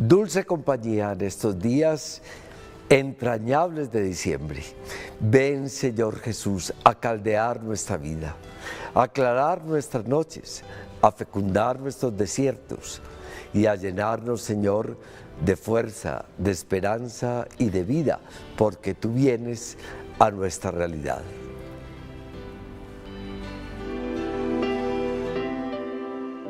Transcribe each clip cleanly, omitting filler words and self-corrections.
dulce compañía en estos días entrañables de diciembre. Ven, Señor Jesús, a caldear nuestra vida, a aclarar nuestras noches, a fecundar nuestros desiertos y a llenarnos, Señor, de fuerza, de esperanza y de vida, porque tú vienes a nuestra realidad.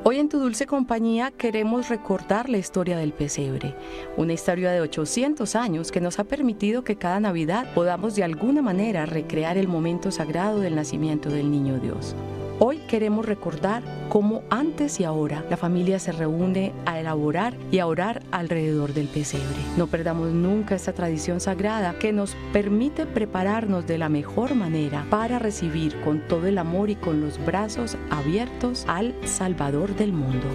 Hoy en Tu Dulce Compañía queremos recordar la historia del pesebre, una historia de 800 años que nos ha permitido que cada Navidad podamos de alguna manera recrear el momento sagrado del nacimiento del Niño Dios. Hoy queremos recordar cómo antes y ahora la familia se reúne a elaborar y a orar alrededor del pesebre. No perdamos nunca esta tradición sagrada que nos permite prepararnos de la mejor manera para recibir con todo el amor y con los brazos abiertos al Salvador del mundo.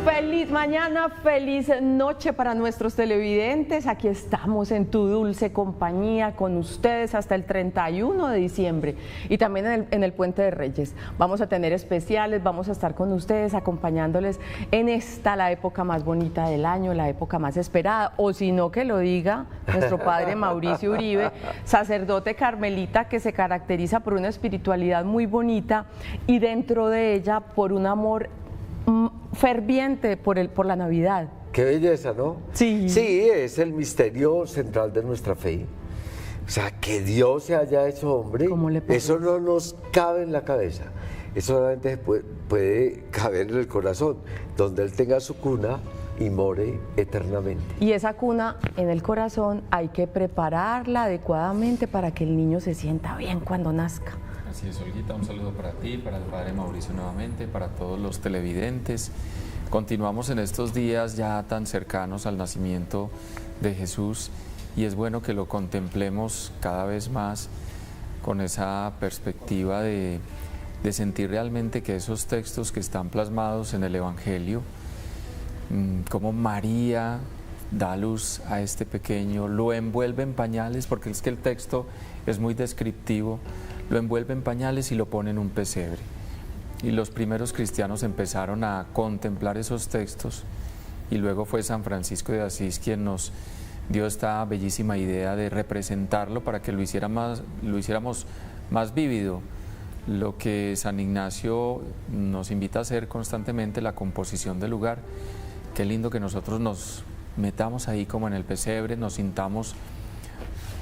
Feliz mañana, feliz noche para nuestros televidentes. Aquí estamos en Tu Dulce Compañía con ustedes hasta el 31 de diciembre y también en el Puente de Reyes. Vamos a tener especiales, vamos a estar con ustedes acompañándoles en esta, la época más bonita del año, la época más esperada, o si no que lo diga nuestro padre Mauricio Uribe, sacerdote carmelita que se caracteriza por una espiritualidad muy bonita y dentro de ella por un amor ferviente por la Navidad. Qué belleza, ¿no? Sí. Sí, es el misterio central de nuestra fe. O sea, que Dios se haya hecho hombre, eso no nos cabe en la cabeza. Eso solamente puede caber en el corazón, donde Él tenga su cuna y more eternamente. Y esa cuna en el corazón hay que prepararla adecuadamente para que el niño se sienta bien cuando nazca. Así es, Olguita, un saludo para ti, para el padre Mauricio nuevamente, para todos los televidentes. Continuamos en estos días ya tan cercanos al nacimiento de Jesús y es bueno que lo contemplemos cada vez más con esa perspectiva de sentir realmente que esos textos que están plasmados en el Evangelio, como María da a luz a este pequeño, lo envuelve en pañales, porque es que el texto es muy descriptivo, lo envuelve en pañales y lo pone en un pesebre. Y los primeros cristianos empezaron a contemplar esos textos y luego fue San Francisco de Asís quien nos dio esta bellísima idea de representarlo para que lo hiciéramos más vívido. Lo que San Ignacio nos invita a hacer constantemente, la composición del lugar. Qué lindo que nosotros nos metamos ahí como en el pesebre, nos sintamos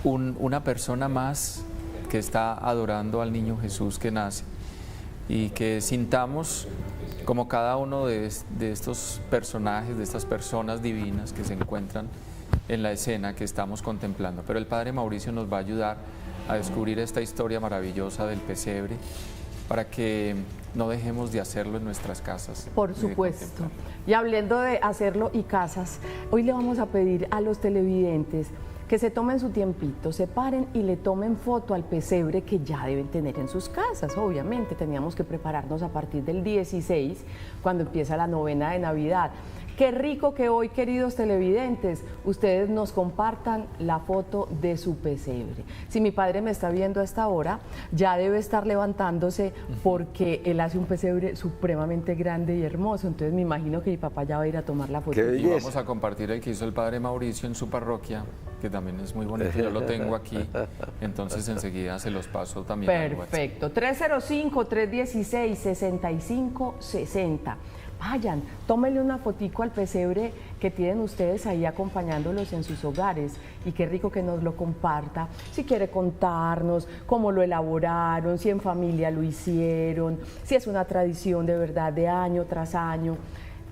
una persona más que está adorando al niño Jesús que nace y que sintamos como cada uno de estos personajes, de estas personas divinas que se encuentran en la escena que estamos contemplando. Pero el padre Mauricio nos va a ayudar a descubrir esta historia maravillosa del pesebre para que no dejemos de hacerlo en nuestras casas. Por supuesto. Y hablando de hacerlo y casas, hoy le vamos a pedir a los televidentes que se tomen su tiempito, se paren y le tomen foto al pesebre que ya deben tener en sus casas. Obviamente teníamos que prepararnos a partir del 16, cuando empieza la novena de Navidad. Qué rico que hoy, queridos televidentes, ustedes nos compartan la foto de su pesebre. Si mi padre me está viendo a esta hora, ya debe estar levantándose porque él hace un pesebre supremamente grande y hermoso. Entonces me imagino que mi papá ya va a ir a tomar la foto. Y vamos a compartir el que hizo el padre Mauricio en su parroquia, que también es muy bonito. Yo lo tengo aquí, entonces enseguida se los paso también. Perfecto. 305-316-6560. Vayan, tómenle una fotico al pesebre que tienen ustedes ahí acompañándolos en sus hogares y qué rico que nos lo comparta, si quiere contarnos cómo lo elaboraron, si en familia lo hicieron, si es una tradición de verdad de año tras año.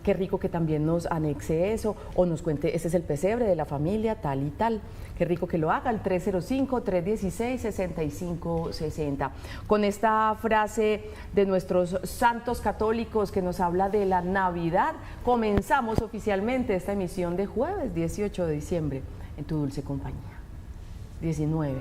Qué rico que también nos anexe eso o nos cuente, este es el pesebre de la familia tal y tal. Qué rico que lo haga, el 305-316-6560. Con esta frase de nuestros santos católicos que nos habla de la Navidad, comenzamos oficialmente esta emisión de jueves 18 de diciembre en Tu Dulce Compañía. 18.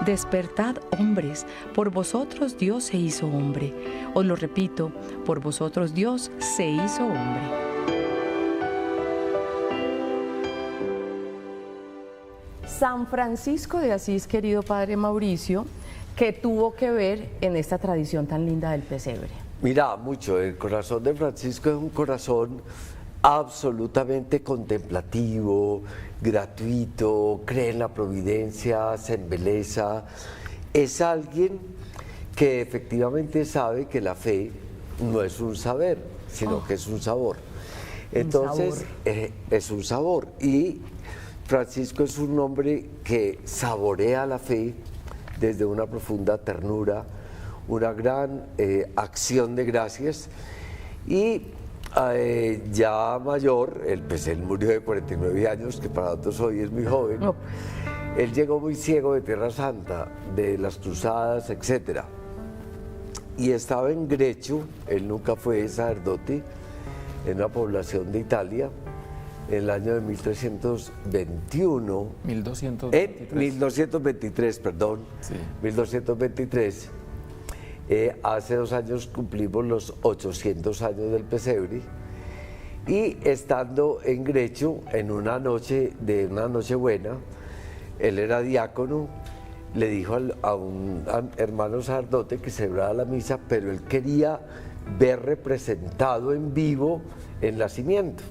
Despertad, hombres, por vosotros Dios se hizo hombre. Os lo repito, por vosotros Dios se hizo hombre. San Francisco de Asís, querido padre Mauricio, ¿Qué tuvo que ver en esta tradición tan linda del pesebre? Mira, mucho. El corazón de Francisco es un corazón absolutamente contemplativo, gratuito, cree en la providencia, se embeleza. Es alguien que efectivamente sabe que la fe no es un saber, sino que es un sabor. Entonces, es un sabor. Y Francisco es un hombre que saborea la fe desde una profunda ternura, una gran acción de gracias. Y ya mayor, él murió de 49 años, que para nosotros hoy es muy joven. No. Él llegó muy ciego de Tierra Santa, de las cruzadas, etcétera. Y estaba en Grecho, él nunca fue sacerdote, en una población de Italia, en el año de 1321. 1223. 1223, perdón. Sí. 1223. Hace 2 años cumplimos los 800 años del pesebre. Y estando en Grecho, en una noche de una Nochebuena, él era diácono, le dijo a un hermano sacerdote que celebrara la misa, pero él quería ver representado en vivo el nacimiento.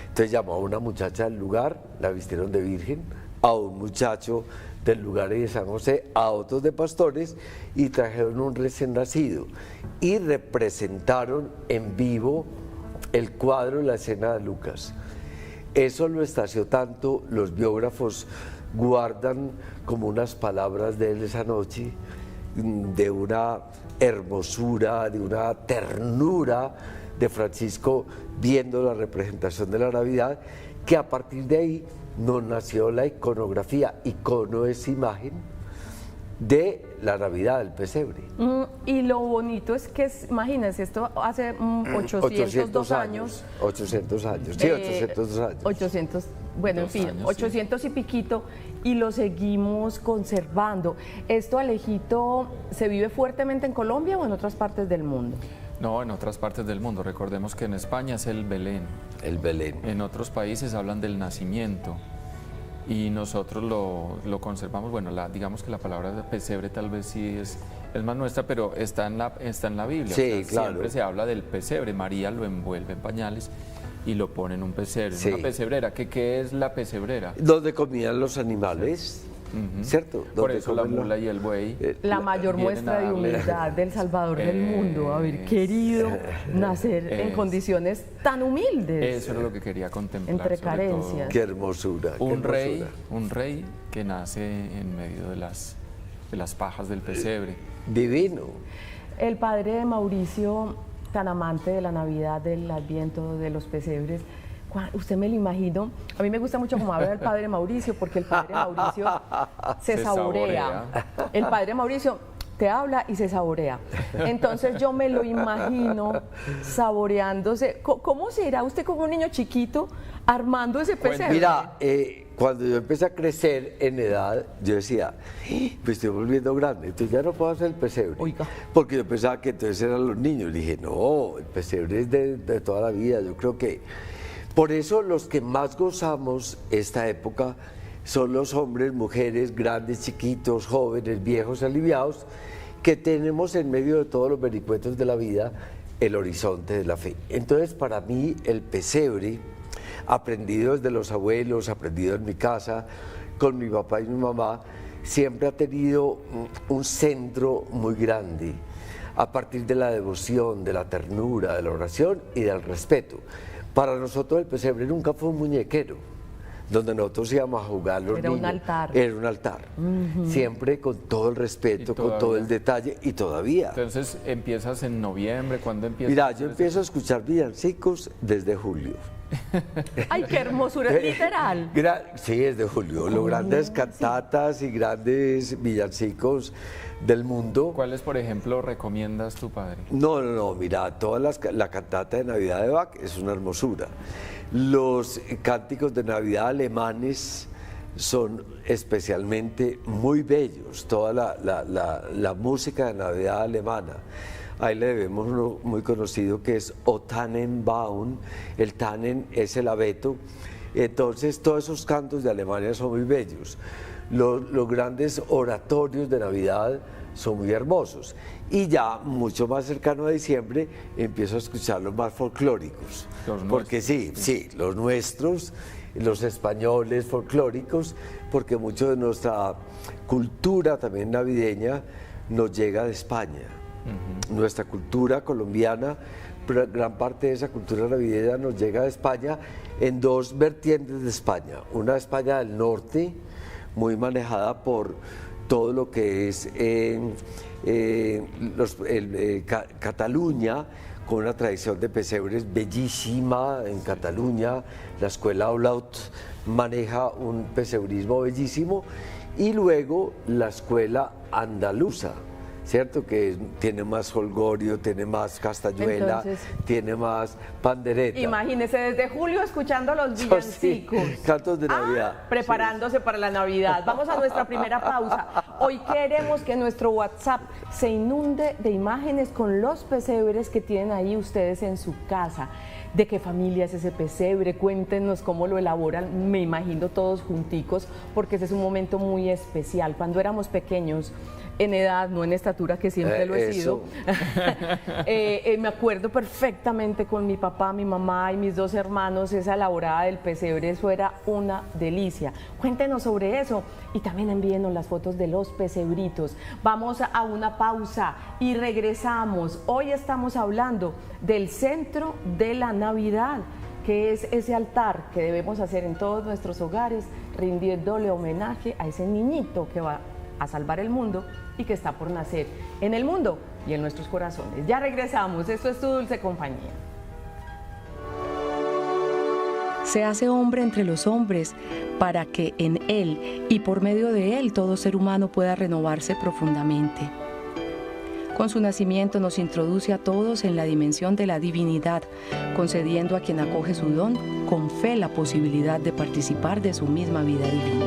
Entonces llamó a una muchacha del lugar, la vistieron de virgen, a un muchacho del lugar de San José, a otros de pastores, y trajeron un recién nacido y representaron en vivo el cuadro de la escena de Lucas. Eso lo estació tanto, los biógrafos guardan como unas palabras de él esa noche, de una hermosura, de una ternura de Francisco viendo la representación de la Navidad, que a partir de ahí nos nació la iconografía. Icono es imagen de la Navidad del pesebre. Y lo bonito es que, imagínense, esto hace 802 años. 800 años, sí, 802 años. 800, bueno, en fin, años, 800 sí. Y piquito, y lo seguimos conservando. ¿Esto, Alejito, se vive fuertemente en Colombia o en otras partes del mundo? No, en otras partes del mundo. Recordemos que en España es el Belén. El Belén. En otros países hablan del nacimiento. Y nosotros lo conservamos. Bueno, digamos que la palabra de pesebre tal vez sí es más nuestra, pero está en la Biblia. Sí, o sea, claro. Siempre se habla del pesebre. María lo envuelve en pañales y lo pone en un pesebre. Sí. Una pesebrera. ¿Qué es la pesebrera? Donde comían los animales. ¿Cierto? Por eso la mula y el buey. La mayor muestra de humildad del Salvador del mundo, haber querido nacer en condiciones tan humildes. Eso era lo que quería contemplar. Entre carencias. Qué hermosura. Un rey que nace en medio de las pajas del pesebre. Divino. El padre Mauricio, tan amante de la Navidad, del Adviento, de los pesebres, usted me lo imagino. A mí me gusta mucho cómo habla el padre Mauricio, porque el padre Mauricio se saborea. El padre Mauricio te habla y se saborea. Entonces yo me lo imagino saboreándose. ¿Cómo será usted como un niño chiquito armando ese pesebre? Mira, cuando yo empecé a crecer en edad, yo decía, pues estoy volviendo grande, entonces ya no puedo hacer el pesebre. Oiga. Porque yo pensaba que entonces eran los niños. Le dije, no, el pesebre es de toda la vida. Yo creo que por eso los que más gozamos esta época son los hombres, mujeres, grandes, chiquitos, jóvenes, viejos, aliviados, que tenemos en medio de todos los vericuetos de la vida el horizonte de la fe. Entonces, para mí, el pesebre, aprendido desde los abuelos, aprendido en mi casa, con mi papá y mi mamá, siempre ha tenido un centro muy grande, a partir de la devoción, de la ternura, de la oración y del respeto. Para nosotros el pesebre nunca fue un muñequero, donde nosotros íbamos a jugar los niños. Era un altar. Era un altar. Siempre con todo el respeto, con todo el detalle, y todavía. Entonces, ¿empiezas en noviembre? ¿Cuándo empiezas? Mira, yo empiezo a escuchar villancicos desde julio. ¡Ay, qué hermosura! ¿Es literal? Sí, desde julio. Los grandes cantatas y grandes villancicos del mundo. ¿Cuáles, por ejemplo, recomiendas tu padre? No, mira, la cantata de Navidad de Bach es una hermosura. Los cánticos de Navidad alemanes son especialmente muy bellos, toda la música de Navidad alemana. Ahí le debemos uno muy conocido que es O Tannenbaum. El Tannen es el abeto. Entonces todos esos cantos de Alemania son muy bellos. Los grandes oratorios de Navidad son muy hermosos. Y ya mucho más cercano a diciembre empiezo a escuchar los más folclóricos. Porque sí, los nuestros, los españoles folclóricos, porque mucho de nuestra cultura también navideña nos llega de España. Nuestra cultura colombiana, gran parte de esa cultura navideña nos llega de España en dos vertientes de España. Una España del norte, muy manejada por todo lo que es Cataluña, con una tradición de pesebres bellísima en Cataluña. La escuela Olaut maneja un pesebrismo bellísimo, y luego la escuela andaluza, ¿cierto? Que tiene más jolgorio, tiene más castañuela, entonces, tiene más pandereta. Imagínese, desde julio escuchando los villancicos. Sí, cantos de Navidad. Preparándose para la Navidad. Vamos a nuestra primera pausa. Hoy queremos que nuestro WhatsApp se inunde de imágenes con los pesebres que tienen ahí ustedes en su casa. ¿De qué familia es ese pesebre? Cuéntenos cómo lo elaboran, me imagino todos junticos, porque ese es un momento muy especial. Cuando éramos pequeños, en edad, no en estatura, que siempre lo he sido. Me acuerdo perfectamente con mi papá, mi mamá y mis dos hermanos, esa elaborada del pesebre, eso era una delicia. Cuéntenos sobre eso y también envíenos las fotos de los pesebritos. Vamos a una pausa y regresamos. Hoy estamos hablando del centro de la Navidad, que es ese altar que debemos hacer en todos nuestros hogares, rindiéndole homenaje a ese niñito que va a salvar el mundo y que está por nacer en el mundo y en nuestros corazones. Ya regresamos, esto es Tu Dulce Compañía. Se hace hombre entre los hombres para que en él y por medio de él todo ser humano pueda renovarse profundamente. Con su nacimiento nos introduce a todos en la dimensión de la divinidad, concediendo a quien acoge su don con fe la posibilidad de participar de su misma vida divina.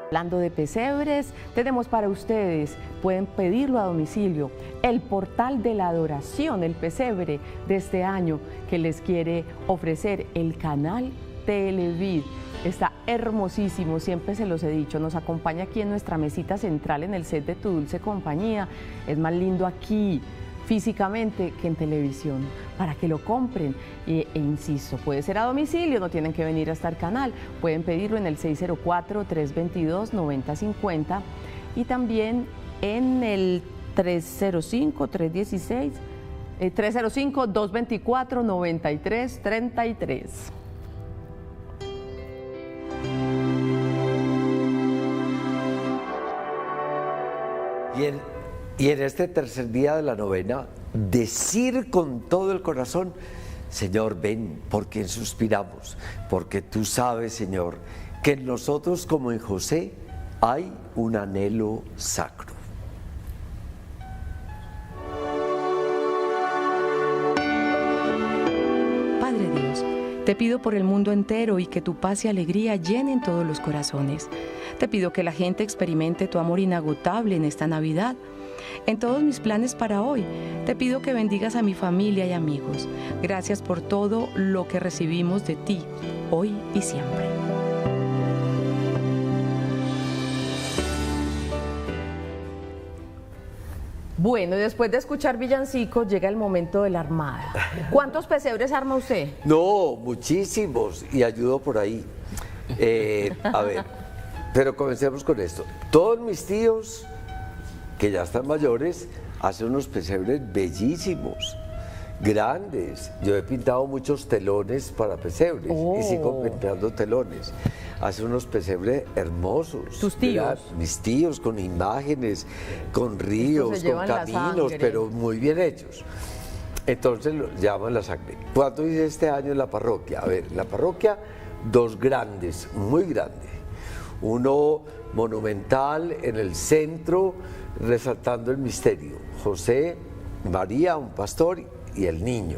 Hablando de pesebres, tenemos para ustedes, pueden pedirlo a domicilio, el portal de la adoración, el pesebre de este año que les quiere ofrecer el canal Televid. Está hermosísimo, siempre se los he dicho, nos acompaña aquí en nuestra mesita central en el set de Tu Dulce Compañía. Es más lindo aquí físicamente que en televisión, para que lo compren. E insisto, puede ser a domicilio, no tienen que venir hasta el canal, pueden pedirlo en el 604-322-9050 y también en el 305-224-9333. Y en este tercer día de la novena, decir con todo el corazón: Señor, ven, por quien suspiramos, porque tú sabes, Señor, que en nosotros como en José hay un anhelo sacro. Padre Dios, te pido por el mundo entero y que tu paz y alegría llenen todos los corazones. Te pido que la gente experimente tu amor inagotable en esta Navidad. En todos mis planes para hoy, te pido que bendigas a mi familia y amigos. Gracias por todo lo que recibimos de ti, hoy y siempre. Bueno, y después de escuchar villancicos, llega el momento de la armada. ¿Cuántos pesebres arma usted? No, muchísimos, y ayudo por ahí. A ver, pero comencemos con esto. Todos mis tíos, que ya están mayores, hacen unos pesebres bellísimos, grandes. Yo he pintado muchos telones para pesebres y sigo pintando telones. Hacen unos pesebres hermosos. ¿Tus tíos? Mis tíos, con imágenes, con ríos, con caminos, pero muy bien hechos. Entonces lo llaman la sangre. ¿Cuánto hice este año en la parroquia? A ver, en la parroquia, dos grandes, muy grandes. Uno monumental en el centro, resaltando el misterio: José, María, un pastor y el niño.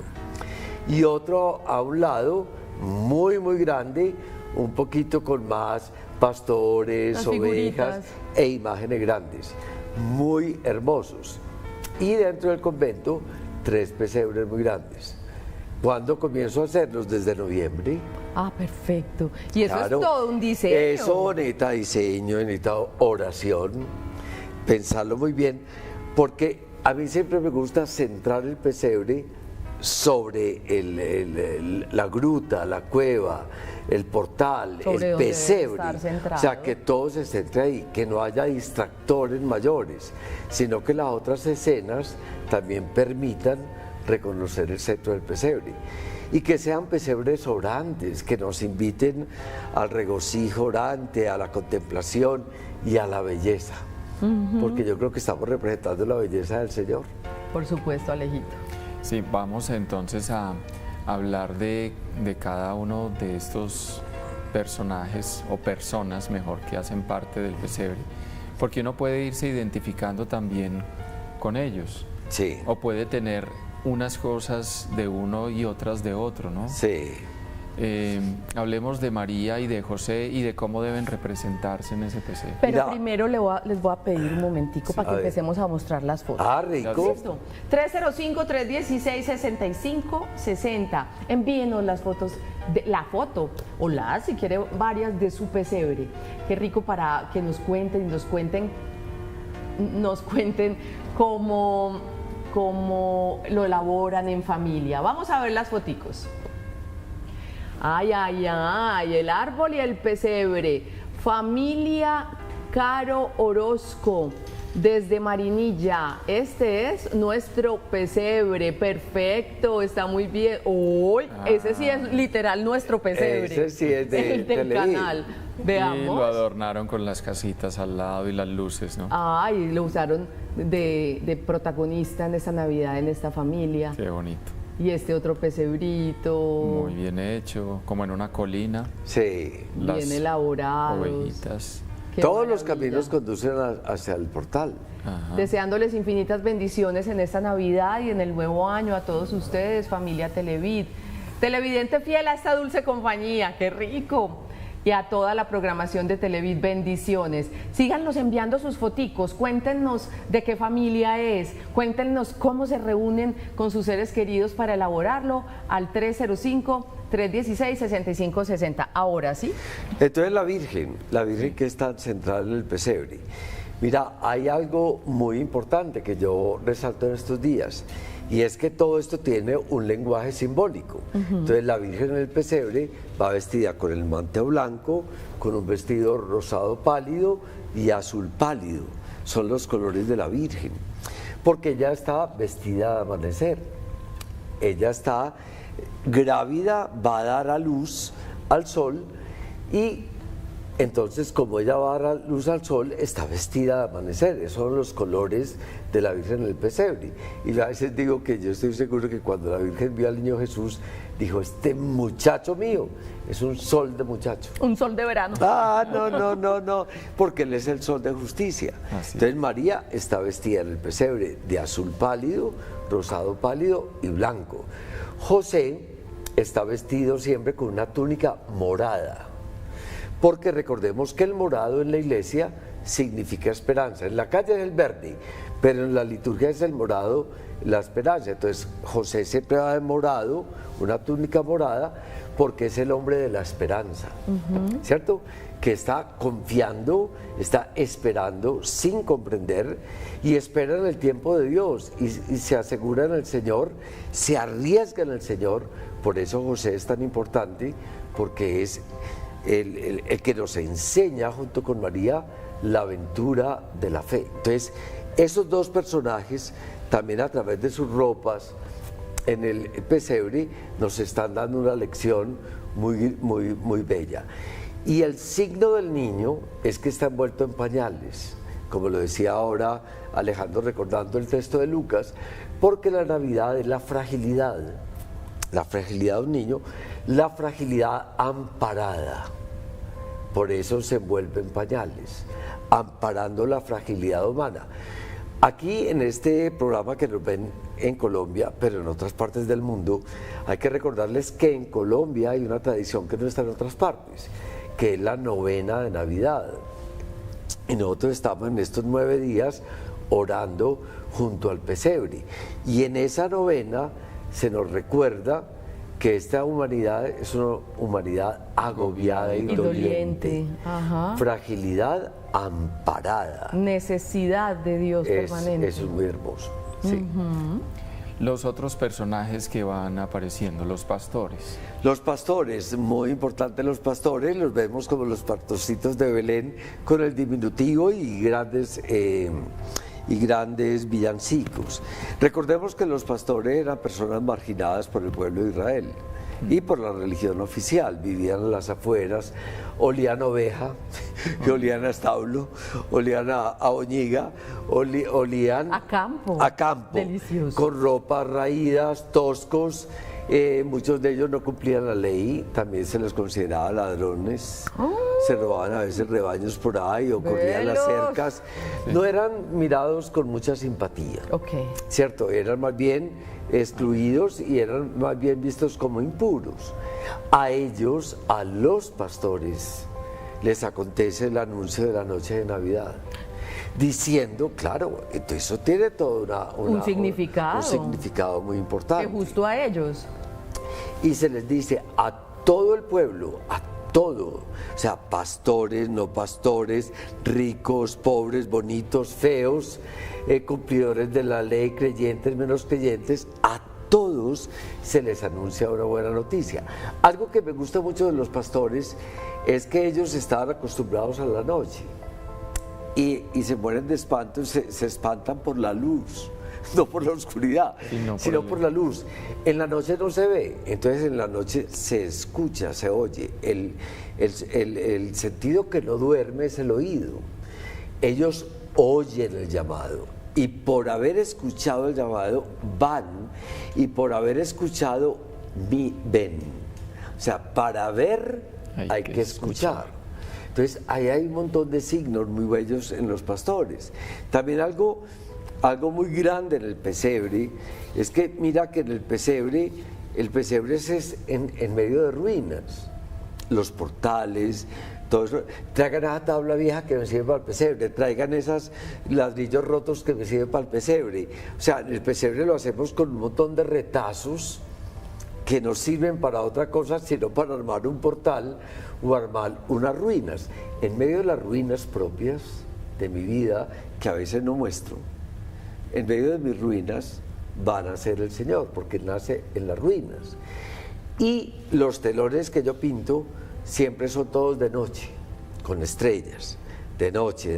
Y otro a un lado, muy, muy grande, un poquito con más pastores, ovejas e imágenes grandes. muy hermosos. Y dentro del convento, 3 pesebres muy grandes. ¿Cuándo comienzo a hacerlos? Desde noviembre. Ah, perfecto. Y eso Claro, es todo un diseño. Eso necesita diseño, necesita oración, pensarlo muy bien, porque a mí siempre me gusta centrar el pesebre sobre la gruta, la cueva, el portal, Sobre el donde debe pesebre. estar centrado. O sea, que todo se centre ahí, que no haya distractores mayores, sino que las otras escenas también permitan reconocer el centro del pesebre. Y que sean pesebres orantes, que nos inviten al regocijo orante, a la contemplación y a la belleza. Porque yo creo que estamos representando la belleza del Señor. Por supuesto, Alejito. Sí, vamos entonces a hablar de cada uno de estos personajes o personas, mejor, que hacen parte del pesebre, porque uno puede irse identificando también con ellos. Sí. O puede tener unas cosas de uno y otras de otro, ¿no? Sí. Hablemos de María y de José y de cómo deben representarse en ese pesebre. Pero Mira. primero les voy a pedir un momentico para a que ver. empecemos a mostrar las fotos. Ah, rico. Listo. 305-316-6560. Envíenos las fotos, la foto o las, si quiere, varias de su pesebre. Qué rico para que nos cuenten cómo lo elaboran en familia. Vamos a ver las foticos. Ay, ay, ay, el árbol y el pesebre. Familia Caro Orozco, desde Marinilla. Este es nuestro pesebre. Perfecto, está muy bien. Uy, ese sí es literal nuestro pesebre. Ese sí es de el del Televid. canal. Y Veamos. lo adornaron con las casitas al lado y las luces, ¿no? Ay, lo usaron de protagonista en esta Navidad, en esta familia. Qué bonito. Y este otro pesebrito. Muy bien hecho, como en una colina. Sí. Las Bien elaborados. ovejitas. Qué Todos los maravilla. caminos conducen hacia el portal. Ajá. Deseándoles infinitas bendiciones en esta Navidad y en el nuevo año a todos ustedes, familia Televid. Televidente fiel a esta dulce compañía, qué rico. Y a toda la programación de Televid, bendiciones. Síganos enviando sus foticos, cuéntenos de qué familia es, cuéntenos cómo se reúnen con sus seres queridos para elaborarlo al 305-316-6560. Ahora sí. Entonces la Virgen que es tan central en el pesebre. Mira, hay algo muy importante que yo resalto en estos días, y es que todo esto tiene un lenguaje simbólico. Entonces la Virgen en el pesebre va vestida con el manto blanco, con un vestido rosado pálido y azul pálido. Son los colores de la Virgen, porque ella está vestida de amanecer. Ella está grávida, va a dar a luz al sol, y entonces, como ella va a dar luz al sol, está vestida de amanecer. Esos son los colores de la Virgen en el pesebre. Y a veces digo que yo estoy seguro que cuando la Virgen vio al niño Jesús, dijo, este muchacho mío es un sol de muchacho. Un sol de verano. Ah, no, porque él es el sol de justicia. Así Entonces María está vestida en el pesebre de azul pálido, rosado pálido y blanco. José está vestido siempre con una túnica morada, porque recordemos que el morado en la iglesia significa esperanza. En la calle es el verde, pero en la liturgia es el morado, la esperanza. Entonces José siempre va de morado, una túnica morada, porque es el hombre de la esperanza, ¿cierto? Que está confiando, está esperando sin comprender, y espera en el tiempo de Dios, y se asegura en el Señor, se arriesga en el Señor. Por eso José es tan importante, porque es el que nos enseña junto con María la aventura de la fe. Entonces, esos dos personajes, también a través de sus ropas en el pesebre, nos están dando una lección muy bella. Y el signo del niño es que está envuelto en pañales, como lo decía ahora Alejandro recordando el texto de Lucas, porque la Navidad es la fragilidad de un niño, la fragilidad amparada. Por eso se envuelve en pañales, amparando la fragilidad humana. Aquí en este programa que nos ven en Colombia, pero en otras partes del mundo, hay que recordarles que en Colombia hay una tradición que no está en otras partes, que es la novena de Navidad. Y nosotros estamos en estos 9 días orando junto al pesebre. Y en esa novena se nos recuerda que esta humanidad es una humanidad agobiada y doliente. Ajá. Fragilidad amparada. Necesidad de Dios permanente. Eso es muy hermoso. Sí. Los otros personajes que van apareciendo, los pastores. Los pastores, muy importante los pastores, los vemos como los pastorcitos de Belén con el diminutivo y grandes villancicos. Recordemos que los pastores eran personas marginadas por el pueblo de Israel y por la religión oficial, vivían en las afueras, olían a oveja, olían a establo, olían a oñiga, olían a campo, delicioso, con ropas raídas, toscos. Muchos de ellos no cumplían la ley, también se les consideraba ladrones, se robaban a veces rebaños por ahí o corrían las cercas, no eran mirados con mucha simpatía, ¿cierto? Eran más bien excluidos y eran más bien vistos como impuros. A ellos, a los pastores, les acontece el anuncio de la noche de Navidad, diciendo, claro, eso tiene todo un significado muy importante. Que justo a ellos. Y se les dice a todo el pueblo, a todo, o sea, pastores, no pastores, ricos, pobres, bonitos, feos, cumplidores de la ley, creyentes, menos creyentes, a todos se les anuncia una buena noticia. Algo que me gusta mucho de los pastores es que ellos estaban acostumbrados a la noche y se mueren de espanto, se espantan por la luz. No por la oscuridad, sino por la luz. En la noche no se ve, entonces en la noche se escucha, se oye. El sentido que no duerme es el oído. Ellos oyen el llamado y por haber escuchado el llamado van y por haber escuchado ven. O sea, para ver hay que escuchar. Entonces ahí hay un montón de signos muy bellos en los pastores. También algo muy grande en el pesebre es que mira que en el pesebre es en medio de ruinas, los portales, todo eso. Traigan esa tabla vieja que me sirve para el pesebre, traigan esos ladrillos rotos que me sirven para el pesebre. O sea, en el pesebre lo hacemos con un montón de retazos que no sirven para otra cosa sino para armar un portal o armar unas ruinas. En medio de las ruinas propias de mi vida, que a veces no muestro, en medio de mis ruinas va a nacer el Señor, porque nace en las ruinas. Y los telones que yo pinto siempre son todos de noche, con estrellas, de noche,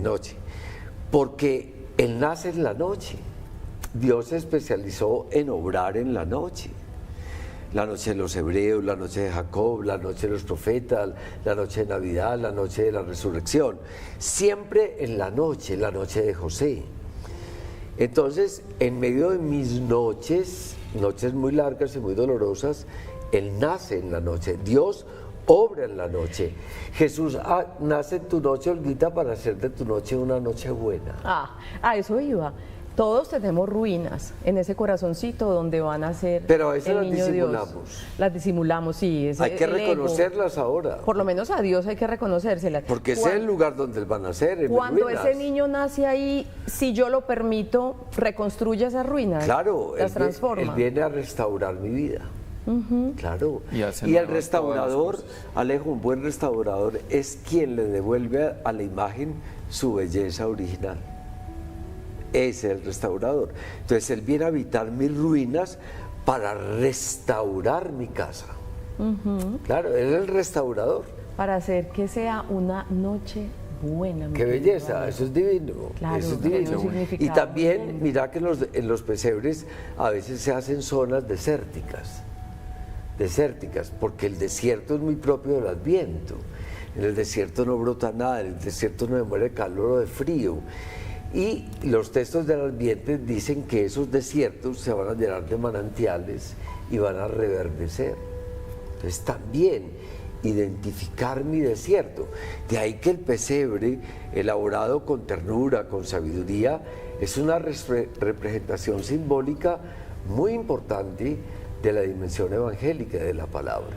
porque Él nace en la noche. Dios se especializó en obrar en la noche. La noche de los hebreos, la noche de Jacob, la noche de los profetas, la noche de Navidad, la noche de la resurrección. Siempre en la noche de José. Entonces, en medio de mis noches muy largas y muy dolorosas, Él nace en la noche. Dios obra en la noche. Jesús nace en tu noche, Olguita, para hacer de tu noche una noche buena. A eso iba. Todos tenemos ruinas en ese corazoncito donde van a ser. Pero a veces el niño disimulamos. Dios. Las disimulamos, sí. Hay que reconocerlas ahora. Por lo menos a Dios hay que reconocérselas. Porque ese es el lugar donde Él va a nacer. Cuando ese niño nace ahí, si yo lo permito, reconstruye esas ruinas. Claro, las transforma. Él viene a restaurar mi vida. Claro. Y el restaurador, Alejo, un buen restaurador es quien le devuelve a la imagen su belleza original. Ese es el restaurador. Entonces Él viene a habitar mis ruinas para restaurar mi casa. Claro, Él es el restaurador. Para hacer que sea una noche buena. Qué belleza, eso es divino. Claro, eso es divino. Y también, mira que en los pesebres a veces se hacen zonas desérticas, porque el desierto es muy propio del Adviento. En el desierto no brota nada, en el desierto no me muere de calor o de frío. Y los textos del Adviento dicen que esos desiertos se van a llenar de manantiales y van a reverdecer. Entonces también identificar mi desierto. De ahí que el pesebre, elaborado con ternura, con sabiduría, es una representación simbólica muy importante de la dimensión evangélica de la palabra.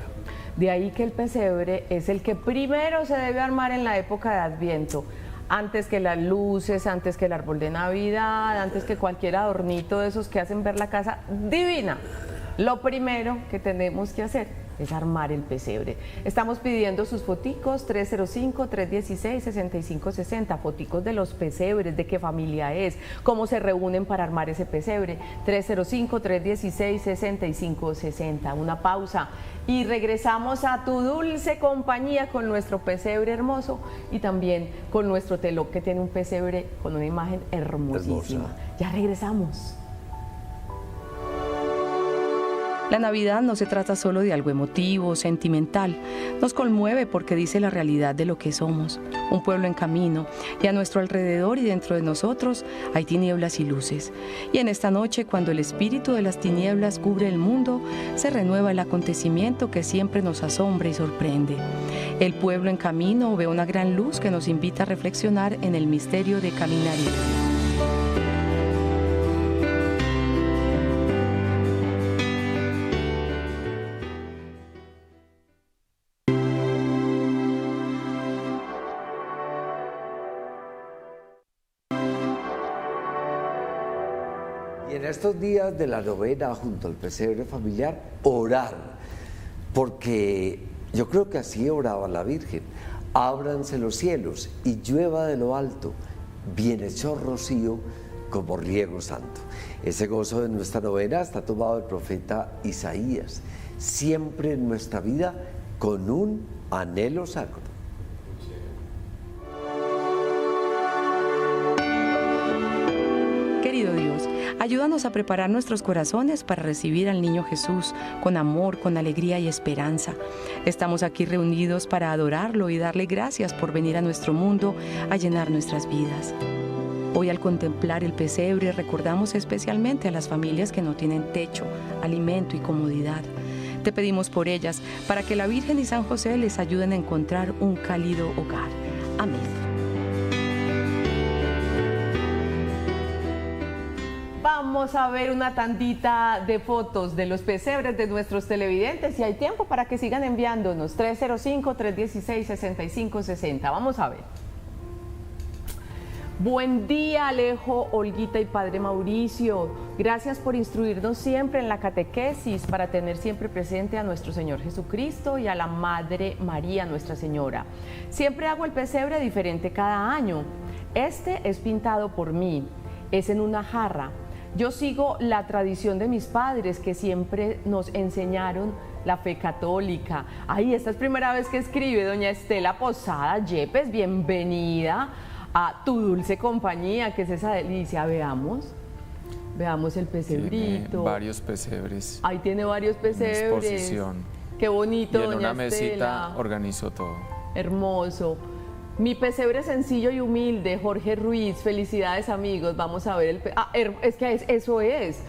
De ahí que el pesebre es el que primero se debe armar en la época de Adviento. antes que las luces, antes que el árbol de Navidad, antes que cualquier adornito de esos que hacen ver la casa divina. Lo primero que tenemos que hacer es armar el pesebre. Estamos pidiendo sus foticos, 305-316-6560, foticos de los pesebres, de qué familia es, cómo se reúnen para armar ese pesebre, 305-316-6560. Una pausa y regresamos a tu dulce compañía con nuestro pesebre hermoso y también con nuestro telón que tiene un pesebre con una imagen hermosísima. Ya regresamos. La Navidad no se trata solo de algo emotivo, sentimental. Nos conmueve porque dice la realidad de lo que somos, un pueblo en camino, y a nuestro alrededor y dentro de nosotros hay tinieblas y luces. Y en esta noche, cuando el espíritu de las tinieblas cubre el mundo, se renueva el acontecimiento que siempre nos asombra y sorprende. El pueblo en camino ve una gran luz que nos invita a reflexionar en el misterio de caminar y vivir. Y en estos días de la novena junto al pesebre familiar, orar, porque yo creo que así oraba la Virgen: ábranse los cielos y llueva de lo alto, bienhechor rocío como riego santo. Ese gozo de nuestra novena está tomado del profeta Isaías, siempre en nuestra vida con un anhelo sacro. Querido Dios, ayúdanos a preparar nuestros corazones para recibir al niño Jesús con amor, con alegría y esperanza. Estamos aquí reunidos para adorarlo y darle gracias por venir a nuestro mundo a llenar nuestras vidas. Hoy, al contemplar el pesebre, recordamos especialmente a las familias que no tienen techo, alimento y comodidad. Te pedimos por ellas para que la Virgen y San José les ayuden a encontrar un cálido hogar. Amén. Vamos a ver una tandita de fotos de los pesebres de nuestros televidentes y hay tiempo para que sigan enviándonos. 305-316-6560. Vamos a ver. Buen día, Alejo, Olguita y Padre Mauricio. Gracias por instruirnos siempre en la catequesis para tener siempre presente a nuestro Señor Jesucristo y a la Madre María, Nuestra Señora. Siempre hago el pesebre diferente cada año. Este es pintado por mí, es en una jarra. Yo sigo la tradición de mis padres que siempre nos enseñaron la fe católica. Ay, esta es primera vez que escribe doña Estela Posada Yepes. Bienvenida a tu dulce compañía, que es esa delicia. Veamos el pesebrito. Tiene varios pesebres. Ahí tiene varios pesebres. En exposición. Qué bonito, y en doña una mesita Estela. organizó todo. Hermoso. Mi pesebre sencillo y humilde, Jorge Ruiz. Felicidades, amigos. Vamos a ver el es que eso es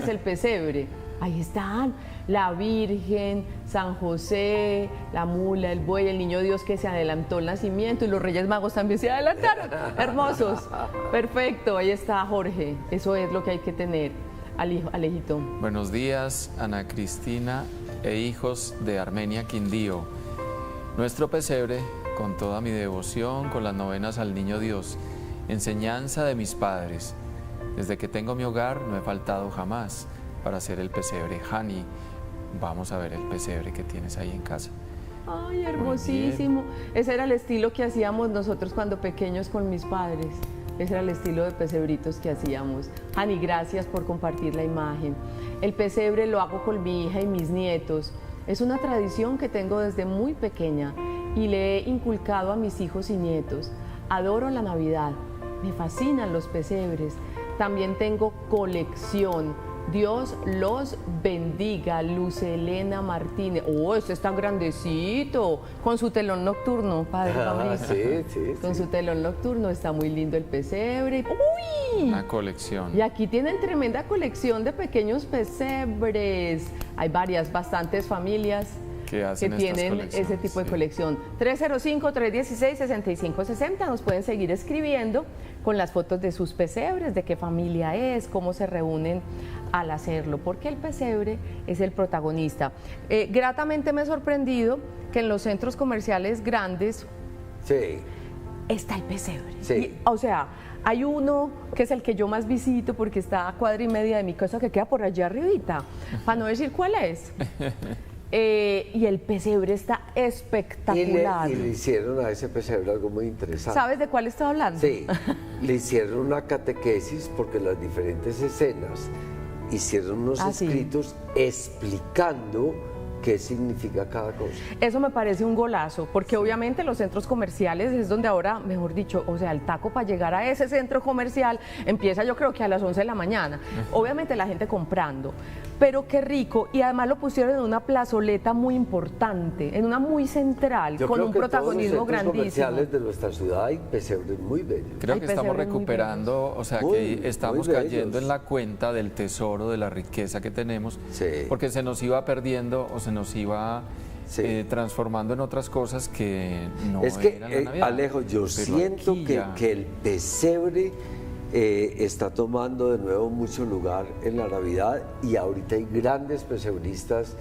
el pesebre. Ahí están la Virgen, San José, la mula, el buey, el niño Dios que se adelantó el nacimiento y los Reyes Magos también se adelantaron. Hermosos. Perfecto, ahí está Jorge. Eso es lo que hay que tener, Alejito. Buenos días, Ana Cristina e hijos de Armenia Quindío. Nuestro pesebre, con toda mi devoción, con las novenas al Niño Dios, enseñanza de mis padres. Desde que tengo mi hogar no he faltado jamás para hacer el pesebre. Hani, vamos a ver el pesebre que tienes ahí en casa. Ay, hermosísimo. Ese era el estilo que hacíamos nosotros cuando pequeños con mis padres. Ese era el estilo de pesebritos que hacíamos. Hani, gracias por compartir la imagen. El pesebre lo hago con mi hija y mis nietos. Es una tradición que tengo desde muy pequeña y le he inculcado a mis hijos y nietos. Adoro la Navidad, me fascinan los pesebres. También tengo colección. Dios los bendiga. Luz Elena Martínez. Oh, este está grandecito. Con su telón nocturno, Padre Mauricio. Sí. Con su telón nocturno está muy lindo el pesebre. ¡Uy! Una colección. Y aquí tienen tremenda colección de pequeños pesebres. Hay bastantes familias que tienen ese tipo de colección. 305-316-6560. Nos pueden seguir escribiendo con las fotos de sus pesebres, de qué familia es, cómo se reúnen al hacerlo, porque el pesebre es el protagonista. Gratamente me he sorprendido que en los centros comerciales grandes Sí. está el pesebre. Sí. Y, o sea, hay uno que es el que yo más visito porque está a cuadra y media de mi casa, que queda por allá arribita, para no decir cuál es. Y el pesebre está espectacular. Y le hicieron a ese pesebre algo muy interesante. ¿Sabes de cuál estoy hablando? Sí, le hicieron una catequesis porque las diferentes escenas hicieron unos escritos explicando qué significa cada cosa. Eso me parece un golazo, porque obviamente los centros comerciales es donde ahora, mejor dicho, o sea, el taco para llegar a ese centro comercial empieza yo creo que a las 11 de la mañana. Obviamente la gente comprando, pero qué rico, y además lo pusieron en una plazoleta muy importante, en una muy central, Yo con creo un que protagonismo todos los centros grandísimo. comerciales de nuestra ciudad hay pesebres muy bellos. Creo Hay que estamos pesebres muy recuperando, o sea, Muy, que estamos muy cayendo bellos. en la cuenta del tesoro, de la riqueza que tenemos, Sí. porque se nos iba perdiendo o se nos iba Sí. transformando en otras cosas que no Es que, eran la Navidad. Alejo, yo Pero siento aquí que, ya- que el pesebre está tomando de nuevo mucho lugar en la Navidad, y ahorita hay grandes pesebristas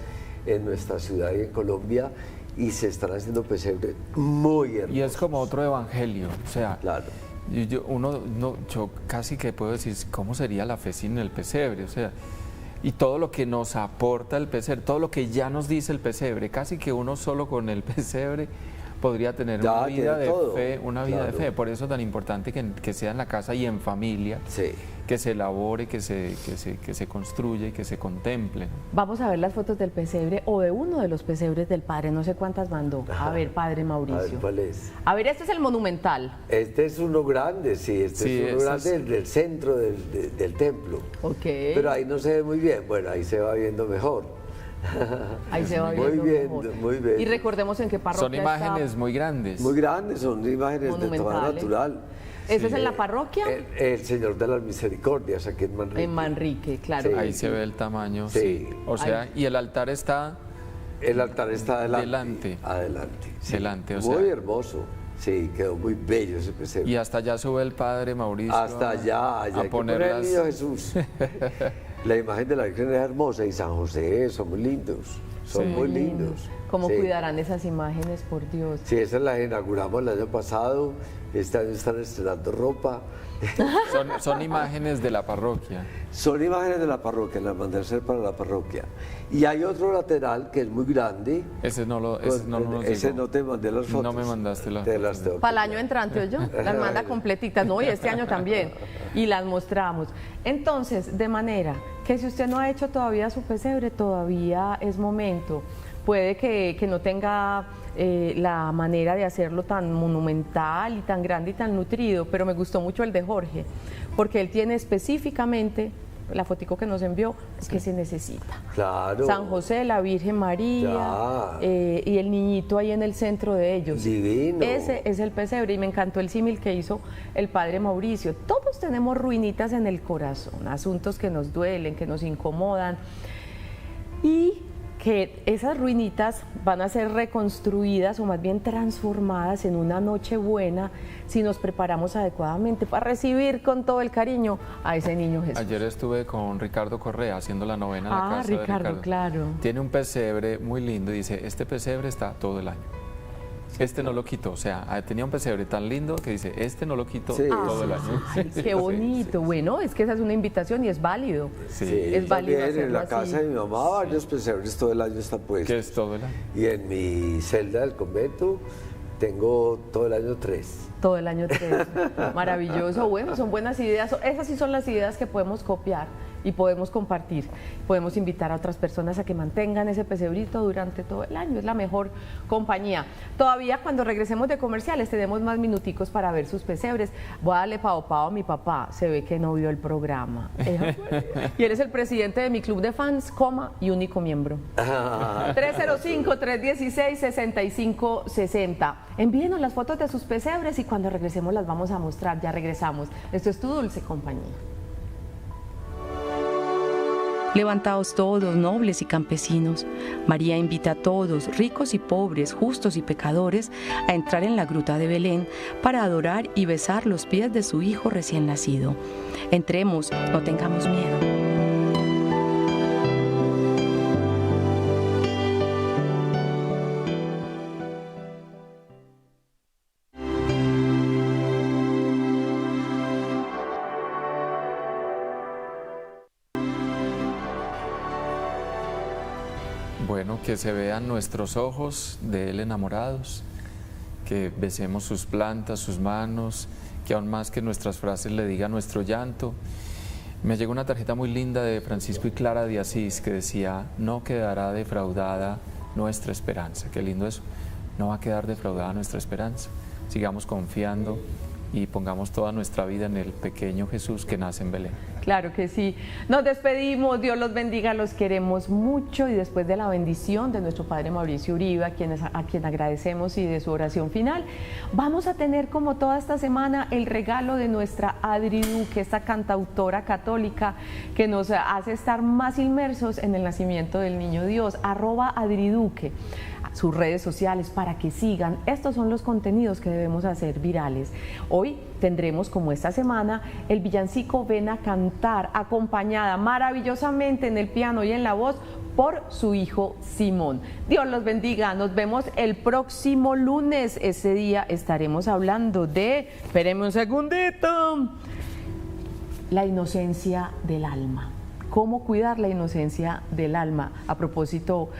en nuestra ciudad y en Colombia, y se están haciendo pesebres muy hermosos. Y es como otro evangelio, o sea, Claro. yo casi que puedo decir, ¿cómo sería la fe sin el pesebre? O sea, y todo lo que nos aporta el pesebre, todo lo que ya nos dice el pesebre, casi que uno solo con el pesebre podría tener Ya, una vida tiene de todo, fe, una vida de claro. fe. Por eso es tan importante que sea en la casa y en familia, Sí. que se elabore, que se construya y que se contemple. Vamos a ver las fotos del pesebre o de uno de los pesebres del padre, no sé cuántas mandó. A ver, padre A ver, Mauricio. ¿cuál es? A ver, este es el monumental. Este es uno grande, sí, este Sí, es uno ese grande del centro del templo. Ok. Pero ahí no se ve muy bien, bueno, ahí se va viendo mejor. Ahí se va Muy viendo bien, mejor. muy bien. Y recordemos en qué parroquia Son imágenes muy grandes. Muy grandes, son imágenes de tamaño Monumentales. natural. ¿Ese es en la parroquia? El Señor de las Misericordias, aquí en Manrique. En Manrique, claro. Sí. Ahí se ve el tamaño, Sí. sí. O sea, y el altar está El altar está adelante. Delante. Adelante. sí. Delante, o muy sea. hermoso. Sí, quedó muy bello ese pesebre. y hasta allá sube el padre Mauricio. Hasta allá a hay que poner poner el las- niño Jesús. La imagen de la Virgen es hermosa, y San José, son muy lindos. Son muy lindos. ¿Cómo Sí. cuidarán esas imágenes, por Dios? Sí, esas las inauguramos el año pasado. Este año están estrenando ropa. Son imágenes de la parroquia. Son imágenes de la parroquia, las mandé a hacer para la parroquia. Y hay otro lateral que es muy grande. Ese no lo nos Ese llegó. no te mandé las fotos. No me mandaste las Te fotos. las tengo que Para el año entrante, ¿oyó? Las manda completitas, no, y este año también. Y las mostramos. Entonces, de manera que si usted no ha hecho todavía su pesebre, todavía es momento. Puede que no tenga la manera de hacerlo tan monumental y tan grande y tan nutrido, pero me gustó mucho el de Jorge, porque él tiene específicamente la fotico que nos envió, que se necesita. Claro. San José, la Virgen María, Ya. y el niñito ahí en el centro de ellos. Divino. Ese es el pesebre, y me encantó el símil que hizo el padre Mauricio. Todos tenemos ruinitas en el corazón, asuntos que nos duelen, que nos incomodan, y que esas ruinitas van a ser reconstruidas o más bien transformadas en una noche buena si nos preparamos adecuadamente para recibir con todo el cariño a ese niño Jesús. Ayer estuve con Ricardo Correa haciendo la novena en la casa de Ricardo, claro. Tiene un pesebre muy lindo y dice, este pesebre está todo el año. Este no lo quitó, o sea, tenía un pesebre tan lindo que dice, este no lo quitó Sí, todo el año. Ay, qué bonito. Bueno, es que esa es una invitación y es válido. Sí, es válido también en hacerlo la así. casa de mi mamá varios pesebres todo el año están puestos. que es todo el año. Y en mi celda del convento tengo todo el año 3. Todo el año 3. Maravilloso. Bueno, son buenas ideas. Esas sí son las ideas que podemos copiar y podemos compartir. Podemos invitar a otras personas a que mantengan ese pesebrito durante todo el año. Es la mejor compañía. Todavía cuando regresemos de comerciales tenemos más minuticos para ver sus pesebres. Voy a darle pao a mi papá. Se ve que no vio el programa. Y él es el presidente de mi club de fans, y único miembro. 305-316-6560. Envíenos las fotos de sus pesebres y cuando regresemos las vamos a mostrar. Ya regresamos. Esto es Tu Dulce Compañía. Levantaos todos, nobles y campesinos. María invita a todos, ricos y pobres, justos y pecadores, a entrar en la gruta de Belén para adorar y besar los pies de su Hijo recién nacido. Entremos, no tengamos miedo. Bueno, que se vean nuestros ojos de Él enamorados, que besemos sus plantas, sus manos, que aún más que nuestras frases le diga nuestro llanto. Me llegó una tarjeta muy linda de Francisco y Clara de Asís que decía: no quedará defraudada nuestra esperanza. Qué lindo eso, no va a quedar defraudada nuestra esperanza. Sigamos confiando y pongamos toda nuestra vida en el pequeño Jesús que nace en Belén. Claro que sí. Nos despedimos, Dios los bendiga, los queremos mucho, y después de la bendición de nuestro Padre Mauricio Uribe, a quien agradecemos, y de su oración final, vamos a tener, como toda esta semana, el regalo de nuestra Adri Duque, esta cantautora católica que nos hace estar más inmersos en el nacimiento del Niño Dios. @AdriDuque. Sus redes sociales para que sigan. Estos son los contenidos que debemos hacer virales. Hoy tendremos, como esta semana, el villancico Ven a Cantar, acompañada maravillosamente en el piano y en la voz por su hijo Simón. Dios los bendiga, nos vemos el próximo lunes. Ese día estaremos hablando de, espérenme un segundito, la inocencia del alma. Cómo cuidar la inocencia del alma. A propósito,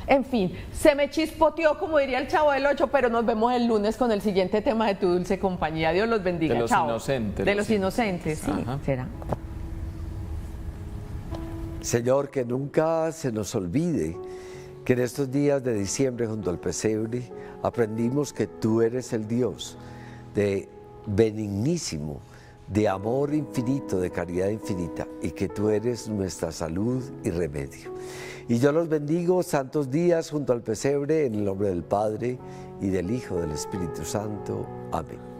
en fin, se me chispoteó, como diría el Chavo del Ocho, pero nos vemos el lunes con el siguiente tema de Tu Dulce Compañía. Dios los bendiga. De los Chao. inocentes. De los inocentes, sí, será. Señor, que nunca se nos olvide que en estos días de diciembre, junto al pesebre, aprendimos que tú eres el Dios de benignísimo, de amor infinito, de caridad infinita, y que tú eres nuestra salud y remedio. Y yo los bendigo santos días junto al pesebre, en el nombre del Padre, y del Hijo, del Espíritu Santo. Amén.